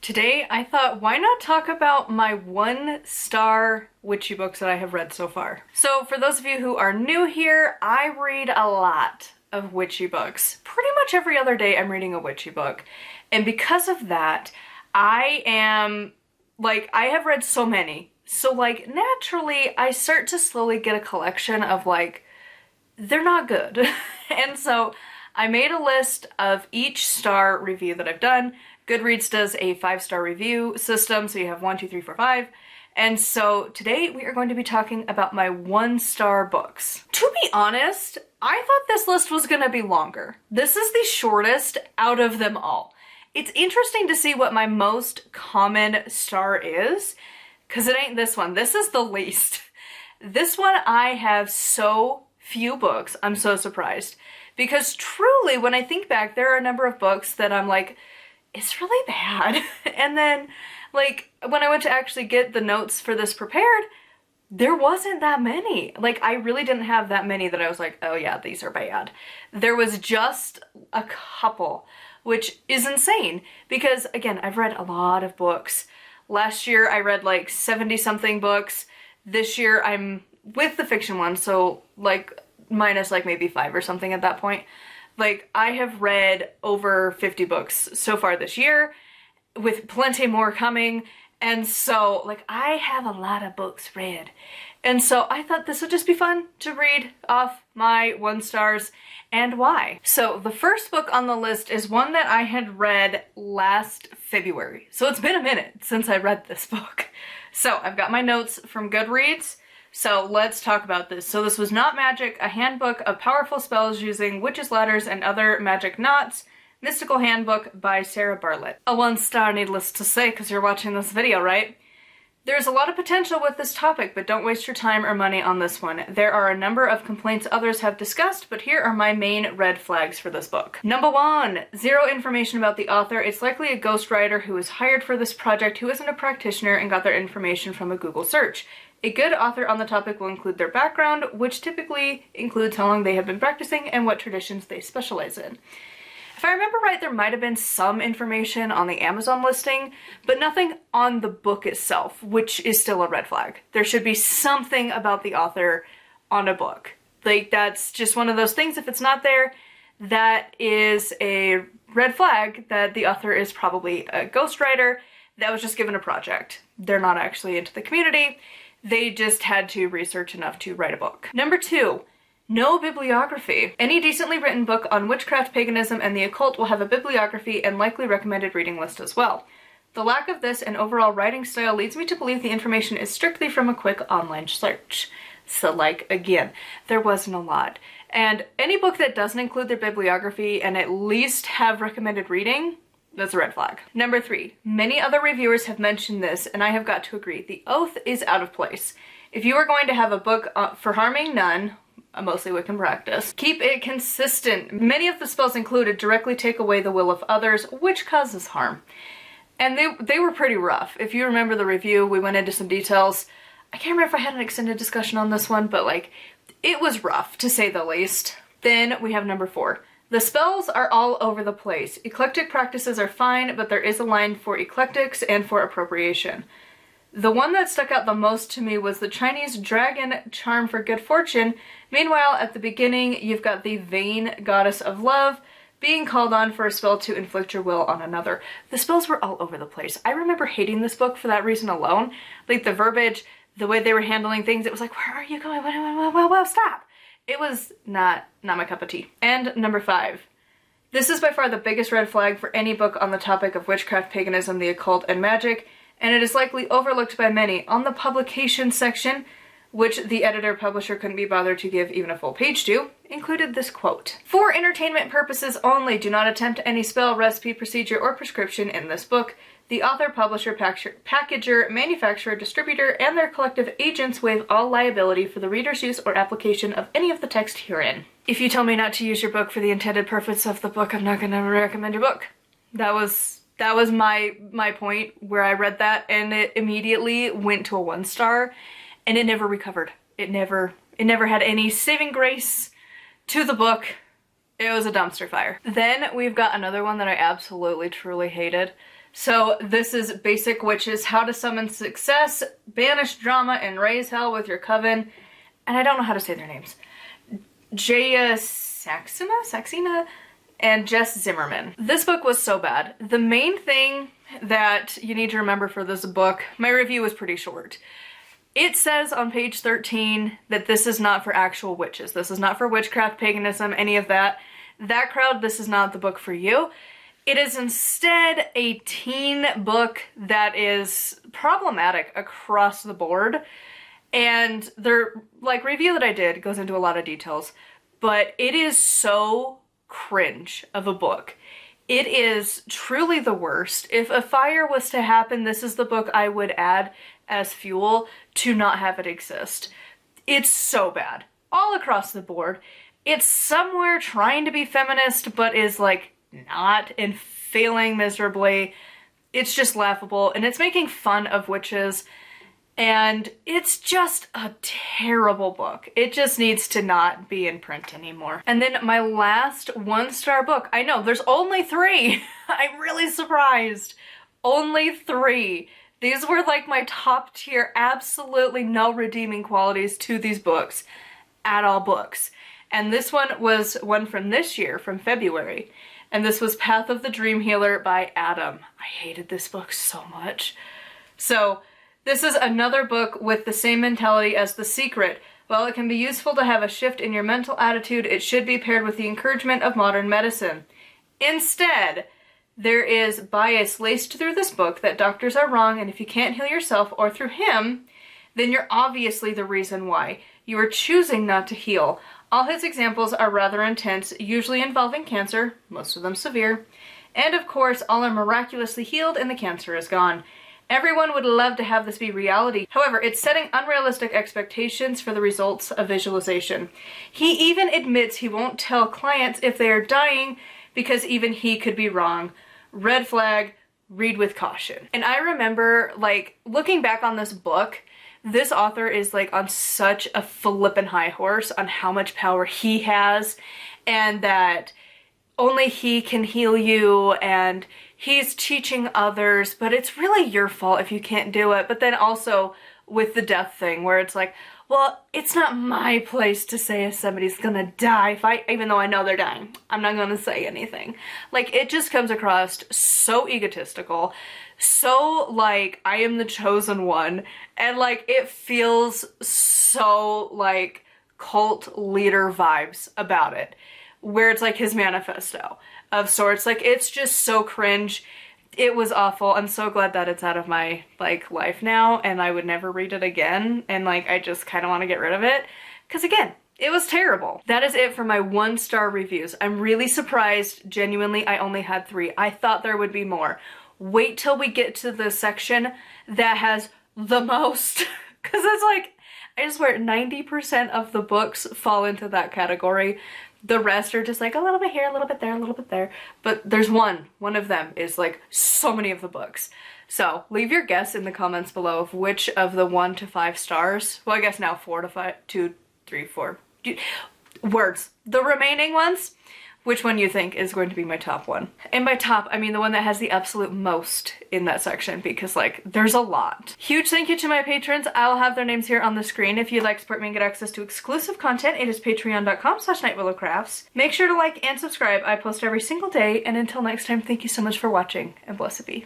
Today I thought, why not talk about my 1-star witchy books that I have read so far. So for those of you who are new here, I read a lot of witchy books. Pretty much every other day I'm reading a witchy book. And because of that, I have read so many. So naturally I start to slowly get a collection of they're not good. And so I made a list of each star review that I've done. Goodreads does a 5-star review system, so you have 1, 2, 3, 4, 5. And so today we are going to be talking about my 1-star books. To be honest, I thought this list was gonna be longer. This is the shortest out of them all. It's interesting to see what my most common star is, because it ain't this one. This is the least. This one, I have so few books. I'm so surprised. Because truly, when I think back, there are a number of books that I'm like, it's really bad. And then, when I went to actually get the notes for this prepared, there wasn't that many. I really didn't have that many that I was like, oh yeah, these are bad. There was just a couple, which is insane. Because, again, I've read a lot of books. Last year, I read 70-something books. This year, I'm with the fiction one, so, minus maybe 5 or something at that point. I have read over 50 books so far this year, with plenty more coming, and so, I have a lot of books read. And so I thought this would just be fun to read off my 1 stars and why. So the first book on the list is one that I had read last February. So it's been a minute since I read this book. So I've got my notes from Goodreads. So let's talk about this. So this was Not Magic, a handbook of powerful spells using witches' ladders and other magic knots. Mystical Handbook by Sarah Bartlett. A 1-star, needless to say, because you're watching this video, right? There's a lot of potential with this topic, but don't waste your time or money on this one. There are a number of complaints others have discussed, but here are my main red flags for this book. Number 1, zero information about the author. It's likely a ghostwriter who was hired for this project who isn't a practitioner and got their information from a Google search. A good author on the topic will include their background, which typically includes how long they have been practicing and what traditions they specialize in. If I remember right, there might have been some information on the Amazon listing, but nothing on the book itself, which is still a red flag. There should be something about the author on a book. That's just one of those things. If it's not there, that is a red flag that the author is probably a ghostwriter that was just given a project. They're not actually into the community. They just had to research enough to write a book. Number 2, no bibliography. Any decently written book on witchcraft, paganism, and the occult will have a bibliography and likely recommended reading list as well. The lack of this and overall writing style leads me to believe the information is strictly from a quick online search. So again, there wasn't a lot. And any book that doesn't include their bibliography and at least have recommended reading, that's a red flag. Number 3, many other reviewers have mentioned this, and I have got to agree. The oath is out of place. If you are going to have a book for harming none, a mostly Wiccan practice, keep it consistent. Many of the spells included directly take away the will of others, which causes harm. And they were pretty rough. If you remember the review, we went into some details. I can't remember if I had an extended discussion on this one, but it was rough, to say the least. Then we have number 4. The spells are all over the place. Eclectic practices are fine, but there is a line for eclectics and for appropriation. The one that stuck out the most to me was the Chinese dragon charm for good fortune. Meanwhile, at the beginning, you've got the vain goddess of love being called on for a spell to inflict your will on another. The spells were all over the place. I remember hating this book for that reason alone. The verbiage, the way they were handling things, it was like, where are you going? Well, stop. It was not my cup of tea. And number 5. This is by far the biggest red flag for any book on the topic of witchcraft, paganism, the occult, and magic, and it is likely overlooked by many. On the publication section, which the editor-publisher couldn't be bothered to give even a full page to, included this quote. For entertainment purposes only, do not attempt any spell, recipe, procedure, or prescription in this book. The author, publisher, packager, manufacturer, distributor, and their collective agents waive all liability for the reader's use or application of any of the text herein. If you tell me not to use your book for the intended purpose of the book, I'm not going to recommend your book. That was my point where I read that, and it immediately went to a 1-star, and it never recovered. It never had any saving grace to the book. It was a dumpster fire. Then we've got another one that I absolutely truly hated. So this is Basic Witches, How to Summon Success, Banish Drama, and Raise Hell with Your Coven. And I don't know how to say their names. Jaya, Saxena, and Jess Zimmerman. This book was so bad. The main thing that you need to remember for this book, my review was pretty short. It says on page 13 that this is not for actual witches. This is not for witchcraft, paganism, any of that. That crowd, this is not the book for you. It is instead a teen book that is problematic across the board. And their review that I did goes into a lot of details, but it is so cringe of a book. It is truly the worst. If a fire was to happen, this is the book I would add as fuel to not have it exist. It's so bad. All across the board. It's somewhere trying to be feminist, but is not, and failing miserably. It's just laughable, and it's making fun of witches. And it's just a terrible book. It just needs to not be in print anymore. And then my last 1-star book. I know, there's only 3. I'm really surprised. Only 3. These were my top tier, absolutely no redeeming qualities to these books at all books. And this one was one from this year, from February. And this was Path of the Dream Healer by Adam. I hated this book so much. So, this is another book with the same mentality as The Secret. While it can be useful to have a shift in your mental attitude, it should be paired with the encouragement of modern medicine. Instead, there is bias laced through this book that doctors are wrong, and if you can't heal yourself or through him, then you're obviously the reason why. You are choosing not to heal. All his examples are rather intense, usually involving cancer, most of them severe, and of course all are miraculously healed and the cancer is gone. Everyone would love to have this be reality. However, it's setting unrealistic expectations for the results of visualization. He even admits he won't tell clients if they are dying because even he could be wrong. Red flag, read with caution. And I remember, looking back on this book, this author is, on such a flippin' high horse on how much power he has and that only he can heal you and he's teaching others, but it's really your fault if you can't do it. But then also with the death thing where it's well, it's not my place to say if somebody's gonna die even though I know they're dying. I'm not gonna say anything. It just comes across so egotistical, so I am the chosen one, and it feels so cult leader vibes about it, where it's his manifesto of sorts. It's just so cringe. It was awful. I'm so glad that it's out of my life now, and I would never read it again, and I just kind of want to get rid of it because again, it was terrible. That is it for my 1-star reviews. I'm really surprised, genuinely, I only had 3. I thought there would be more. Wait till we get to the section that has the most, because it's I swear 90% of the books fall into that category. The rest are just a little bit here, a little bit there, a little bit there. But there's one of them is so many of the books. So leave your guess in the comments below of which of the 1 to 5 stars, well I guess now 4 to 5, 2, 3, 4, words, the remaining ones, which one you think is going to be my top one. And by top, I mean the one that has the absolute most in that section, because there's a lot. Huge thank you to my patrons. I'll have their names here on the screen. If you'd like to support me and get access to exclusive content, it is patreon.com/nightwillowcrafts. Make sure to like and subscribe. I post every single day, and until next time, thank you so much for watching, and blessed be.